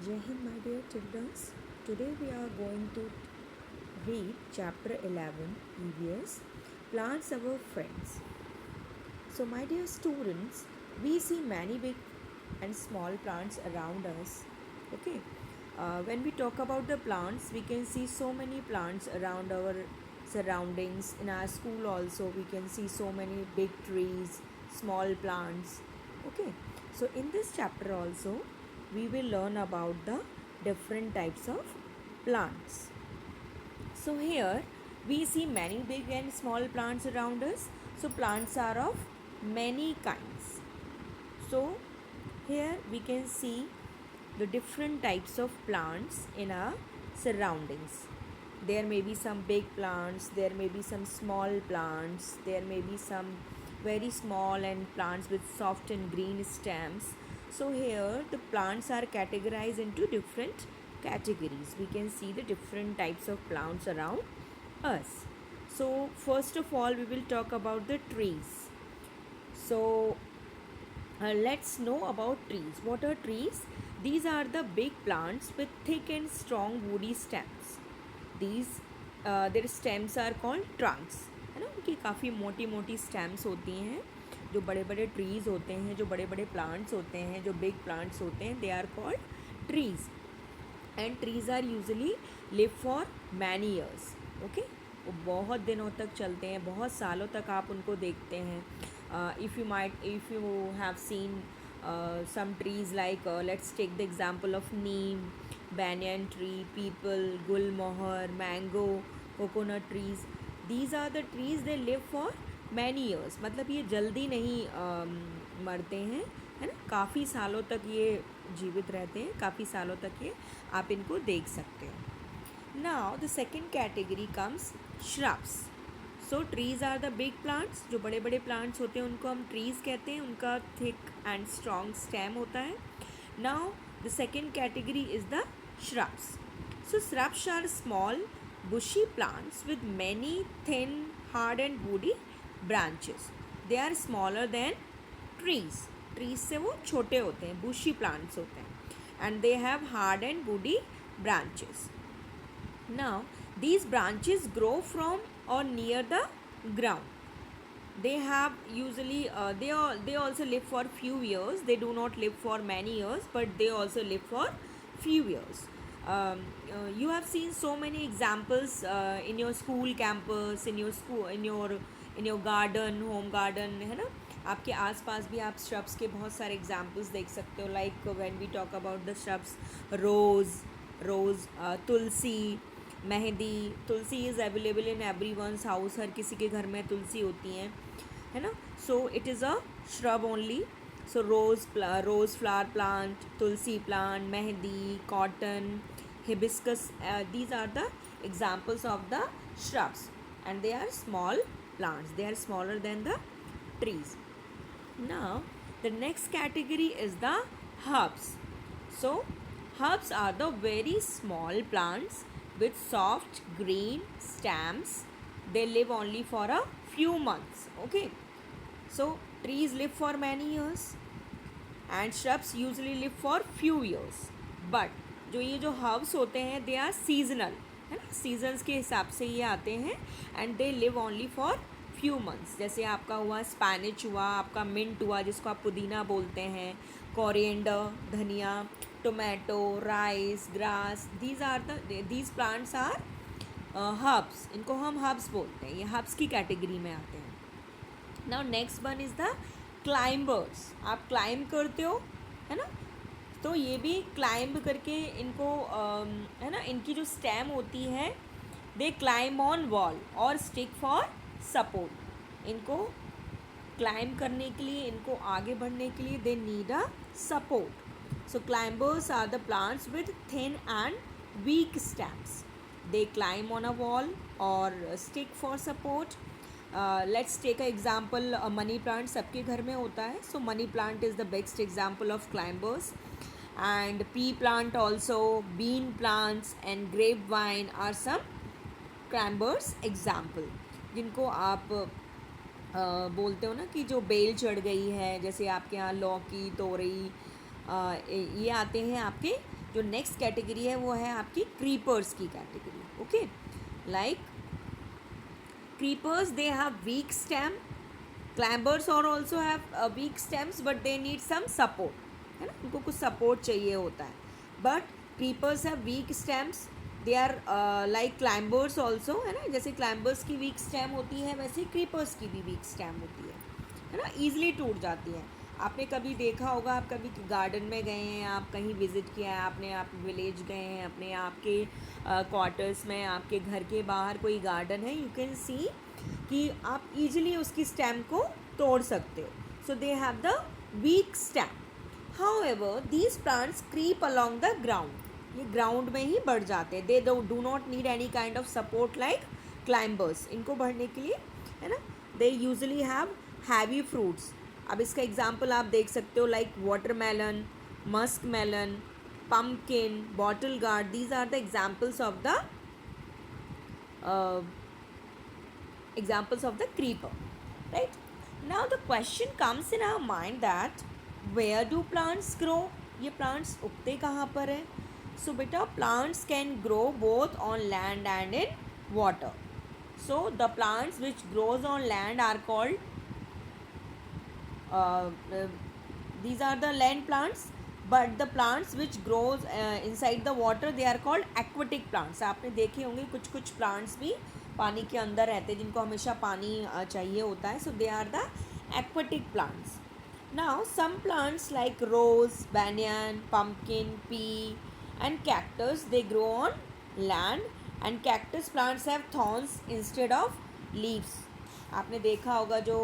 Jai Hind, my dear children. Today we are going to read chapter 11 EVS Plants Our Friends. So, my dear students, we see many big and small plants around us. Okay, when we talk about the plants, we can see so many plants around our surroundings. In our school, also, we can see so many big trees, small plants. Okay, so in this chapter, also, we will learn about the different types of plants. So here we see many big and small plants around us. So plants are of many kinds. So here we can see the different types of plants in our surroundings. There may be some big plants, there may be some small plants, there may be some very small and plants with soft and green stems. So here the plants are categorized into different categories. We can see the different types of plants around us. So first of all we will talk about the trees. So let's know about trees. What are trees? These are the big plants with thick and strong woody stems. These their stems are called trunks. है ना, उनकी काफ़ी मोटी मोटी stems होती हैं. जो बड़े बड़े ट्रीज़ होते हैं, जो बड़े बड़े प्लांट्स होते हैं, जो बिग प्लांट्स होते हैं, they are called trees. And trees are usually live for many years. Okay, वो बहुत दिनों तक चलते हैं, बहुत सालों तक आप उनको देखते हैं. If you have seen some trees like let's take the example of neem, banyan tree, peepal, gulmohar, mango, coconut trees. These are the trees, they live for many years. मतलब ये जल्दी नहीं मरते हैं, है ना, काफ़ी सालों तक ये जीवित रहते हैं, काफ़ी सालों तक ये आप इनको देख सकते हो. Now the second category comes shrubs. So trees are the big plants. जो बड़े बड़े प्लांट्स होते हैं उनको हम ट्रीज़ कहते हैं. उनका थिक एंड स्ट्रॉन्ग स्टेम होता है. Now the second category is the shrubs. So shrubs are small bushy plants with many thin, hard and woody branches. They are smaller than trees. Trees से वो छोटे होते हैं, bushy plants होते हैं. And they have hard and woody branches. Now these branches grow from or near the ground. They have usually they also live for few years. They do not live for many years, but they also live for few years. You have seen so many examples in your school campus, in your garden, home garden, है ना. आपके आसपास भी आप shrubs के बहुत सारे examples देख सकते हो. Like when we talk about the shrubs, rose, tulsi, mehndi. Tulsi is available in every one's house. हर किसी के घर में तुलसी होती हैं, है ना. So it is a shrub only. So rose flower plant, tulsi plant, mehndi, cotton, hibiscus, these are the examples of the shrubs and they are small plants. They are smaller than the trees. Now the next category is the herbs. So herbs are the very small plants with soft green stems. They live only for a few months. Okay, so trees live for many years and shrubs usually live for few years. But जो ये जो herbs होते हैं they are seasonal, है ना, seasons के हिसाब से ये आते हैं. And they live only for few months. जैसे आपका हुआ स्पैनिच, हुआ आपका मिंट, हुआ जिसको आप पुदीना बोलते हैं, कोरिएंडर धनिया, tomato, rice, grass. These plants are herbs. इनको हम हर्ब्स बोलते हैं. ये हर्ब्स की कैटेगरी में आते हैं. Now next one is the climbers. आप क्लाइंब करते हो, है ना, तो ये भी क्लाइंब करके इनको है ना, इनकी जो स्टेम होती है दे क्लाइंब ऑन वॉल और स्टिक फॉर सपोर्ट. इनको क्लाइंब करने के लिए, इनको आगे बढ़ने के लिए they need a support. So climbers are the plants with thin and weak stems. They climb on a wall or stick for support. Let's take an example. Money plant सबके घर में होता है. So money plant is the best example of climbers. And pea plant also, bean plants and grapevine are some climbers example. जिनको आप बोलते हो ना कि जो बेल चढ़ गई है, जैसे आपके यहाँ लौकी, तोरई, ये आते हैं आपके जो नेक्स्ट कैटेगरी है वो है आपकी क्रीपर्स की category. Okay, like creepers they have weak stem. Clambers और also have weak stems but they need some support, है ना, उनको कुछ सपोर्ट चाहिए होता है. But creepers have weak stems. They are like climbers also, है ना, जैसे क्लाइंबर्स की वीक स्टेम होती है वैसे क्रीपर्स की भी वीक स्टेम होती है ना, ईजिली टूट जाती है. आपने कभी देखा होगा, आप कभी गार्डन में गए हैं, आप कहीं विज़िट किया है आपने, आप विलेज गए हैं अपने, आपके क्वार्टर्स में, आपके घर के बाहर कोई गार्डन है, यू कैन सी कि आप इजीली उसकी स्टेम को तोड़ सकते हो. So they have the weak stem. However these plants creep along the ground. ये ग्राउंड में ही बढ़ जाते हैं. They do not need any kind of support like climbers. इनको बढ़ने के लिए, है ना, they usually have heavy fruits. अब इसका एग्जाम्पल आप देख सकते हो like watermelon, musk melon, pumpkin, bottle gourd. These are the examples of the creeper, right? Now the question comes in our mind that where do plants grow? ये plants उगते कहाँ पर है? So बेटा, plants can grow both on land and in water. So the plants which grows on land are called these are the land plants, but the plants which grows inside the water they are called aquatic plants. आपने देखे होंगे कुछ कुछ plants भी पानी के अंदर रहते हैं जिनको हमेशा पानी चाहिए होता है. So they are the aquatic plants. Now some plants like rose, banyan, pumpkin, pea and cactus they grow on land, and cactus plants have thorns instead of leaves. आपने देखा होगा जो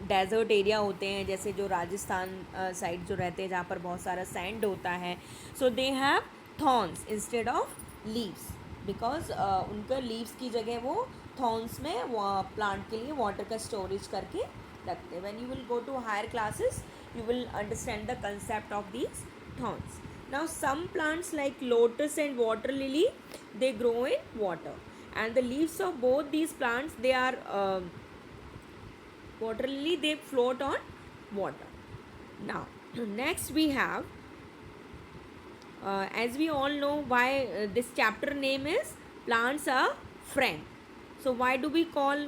डेजर्ट एरिया होते हैं, जैसे जो राजस्थान साइड जो रहते हैं जहाँ पर बहुत सारा सैंड होता है. So they have thorns instead of leaves, because उनका लीव्स की जगह वो थॉर्न्स में प्लांट के लिए वाटर का स्टोरेज करके रखते हैं. When you will go to higher classes you will understand the concept of these thorns. Now some plants like lotus and water lily they grow in water, and the leaves of both these plants they are water lily, they float on water. Now next we have as we all know why this chapter name is plants are friend. So why do we call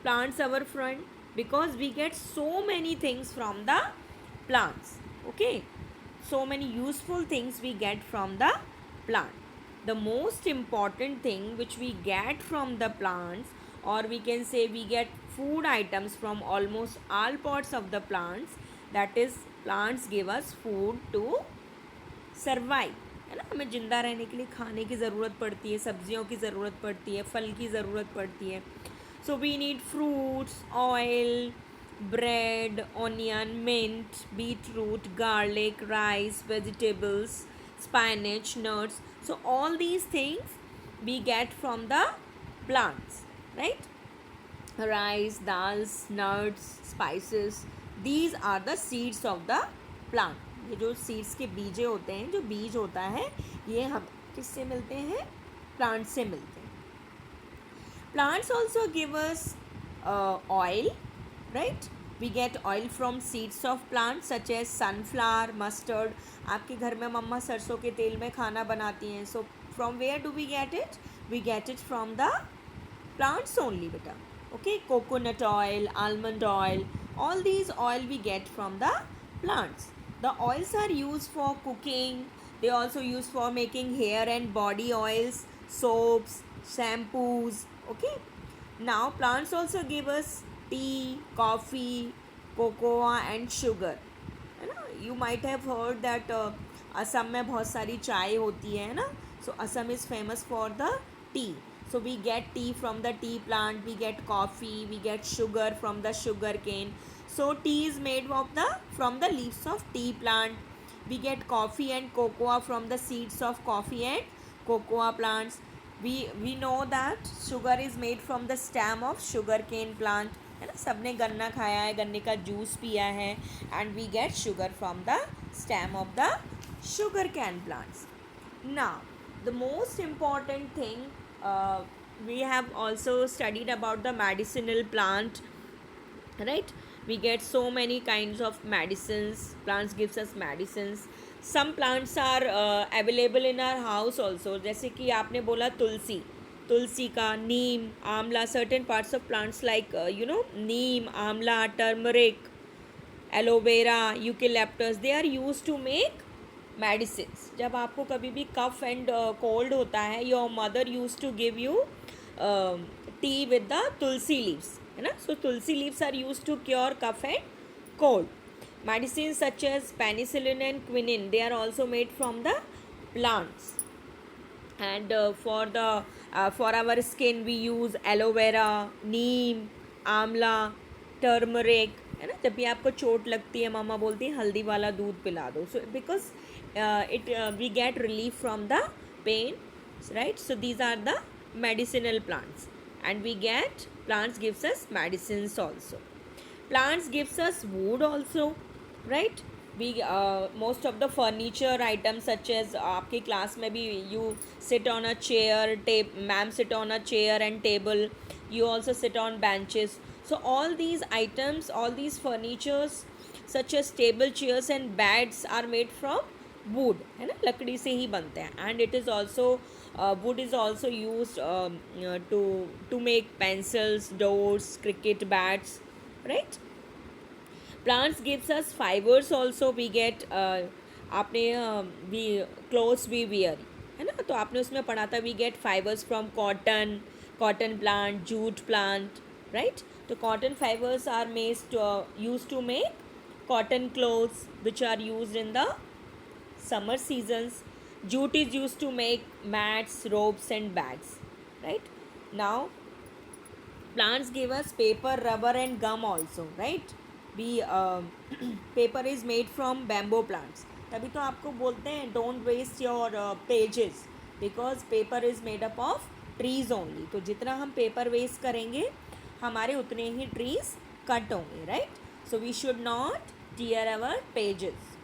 plants our friend? Because we get so many things from the plants. Okay, so many useful things we get from the plant. The most important thing which we get from the plants, or we can say we get food items from almost all parts of the plants, that is plants give us food to survive, है ना. हमें ज़िंदा रहने के लिए खाने की ज़रूरत पड़ती है, सब्जियों की ज़रूरत पड़ती है, फल की ज़रूरत पड़ती है. So we need fruits, oil, bread, onion, mint, beetroot, garlic, rice, vegetables, spinach, nuts. So all these things we get from the plants, right? Rice, dals, nuts, spices, these are the seeds of the plant. ये जो seeds के बीजे होते हैं, जो बीज होता है, ये हम किससे मिलते हैं? प्लांट से मिलते हैं. Plants also give us oil, right? We get oil from seeds of plants such as sunflower, mustard. आपके घर में मम्मा सरसों के तेल में खाना बनाती हैं. So from where do we get it? We get it from the plants only, beta. Okay, coconut oil, almond oil, all these oil we get from the plants. The oils are used for cooking. They also used for making hair and body oils, soaps, shampoos. Okay, now plants also give us tea, coffee, cocoa and sugar, है ना. You might have heard that Assam में बहुत सारी चाय होती है ना. So Assam is famous for the tea. So we get tea from the tea plant, we get coffee, we get sugar from the sugar cane. So tea is made from the leaves of tea plant. We get coffee and cocoa from the seeds of coffee and cocoa plants. We know that sugar is made from the stem of sugar cane plant, है ना. सबने गन्ना खाया है, गन्ने का juice पिया है, and we get sugar from the stem of the sugar cane plants. Now the most important thing, we have also studied about the medicinal plant, right? We get so many kinds of medicines. Plants gives us medicines. Some plants are available in our house also. जैसे कि आपने बोला तुलसी, तुलसी का, नीम, आंवला, certain parts of plants like neem, amla, turmeric, aloe vera, eucalyptus, they are used to make medicines. जब आपको कभी भी कफ एंड कोल्ड होता है, your mother use to give you tea with the tulsi leaves, है ना. So tulsi leaves are use to cure cough and cold. Medicines such as penicillin and quinine, they are also made from the plants. And for our skin we use aloe vera, neem, amla, turmeric, है ना. जब भी आपको चोट लगती है, मामा बोलती है हल्दी वाला दूध पिला दो. So because it we get relief from the pain, right? So these are the medicinal plants, and we get plants gives us medicines also. Plants gives us wood also, right? We most of the furniture items such as आपके class में भी you sit on a chair, ma'am sit on a chair and table, you also sit on benches. So all these items, all these furnitures such as table, chairs and beds are made from wood, है ना, लकड़ी से ही बनते हैं. And it is also wood is also used to make pencils, doors, cricket bats, right? Plants gives us fibers also. We get आपने we clothes we wear, है ना, तो आपने उसमें पढ़ा था we get fibers from cotton, cotton plant, jute plant, right? तो cotton fibers are used to make cotton clothes which are used in the summer seasons. Jute is used to make mats, ropes and bags, right? Now plants give us paper, rubber and gum also, right? We paper is made from bamboo plants. तभी तो आपको बोलते हैं don't waste your pages, because paper is made up of trees only. तो जितना हम paper waste करेंगे, हमारे उतने ही trees cut होंगे, right? So we should not tear our pages.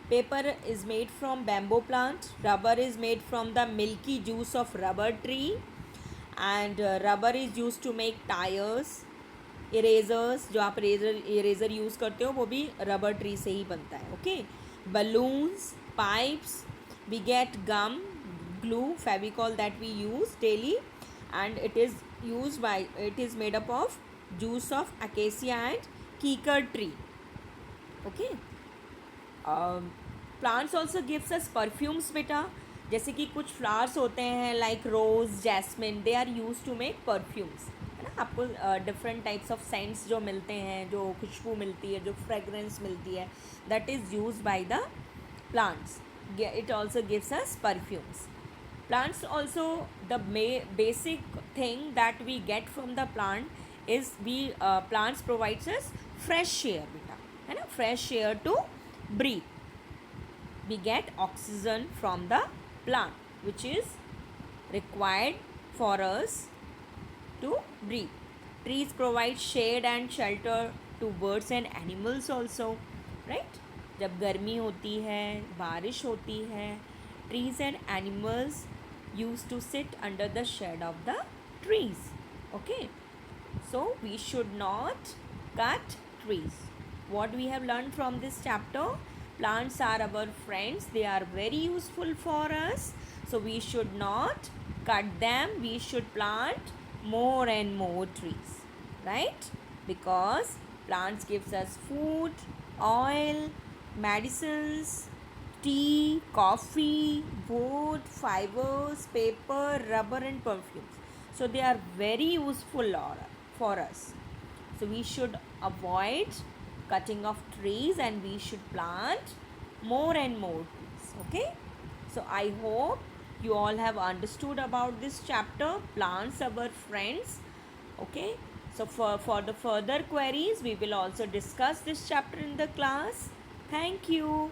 Paper is made from bamboo plant. Rubber is made from the milky juice of rubber tree. And rubber is used to make tires. Erasers, जो आप eraser use करते हो वो भी rubber tree से ही बनता है. Okay. Balloons, pipes, we get gum, glue, Fevicol that we use daily, and it is made up of juice of acacia and kikar tree. Okay. Plants also gives us perfumes बेटा. जैसे कि कुछ flowers होते हैं like rose, jasmine, they are use to make perfumes, है ना. आपको different types of cents जो मिलते हैं, जो खुशबू मिलती है, जो फ्रेगरेंस मिलती है, that is use by the plants. It also gives us perfumes. Plants also, the basic thing that we get from the plant is plants provides us fresh air बेटा, है ना, fresh air to breathe. We get oxygen from the plant, which is required for us to breathe. Trees provide shade and shelter to birds and animals also, right? जब गर्मी होती है, बारिश होती है, trees and animals used to sit under the shade of the trees. Okay, so we should not cut trees. What we have learned from this chapter: plants are our friends, they are very useful for us, so we should not cut them. We should plant more and more trees, right? Because plants gives us food, oil, medicines, tea, coffee, wood, fibers, paper, rubber and perfumes. So they are very useful for us. So we should avoid cutting of trees and we should plant more and more trees. Okay, so I hope you all have understood about this chapter, plants our friends. Okay, so for the further queries we will also discuss this chapter in the class. Thank you.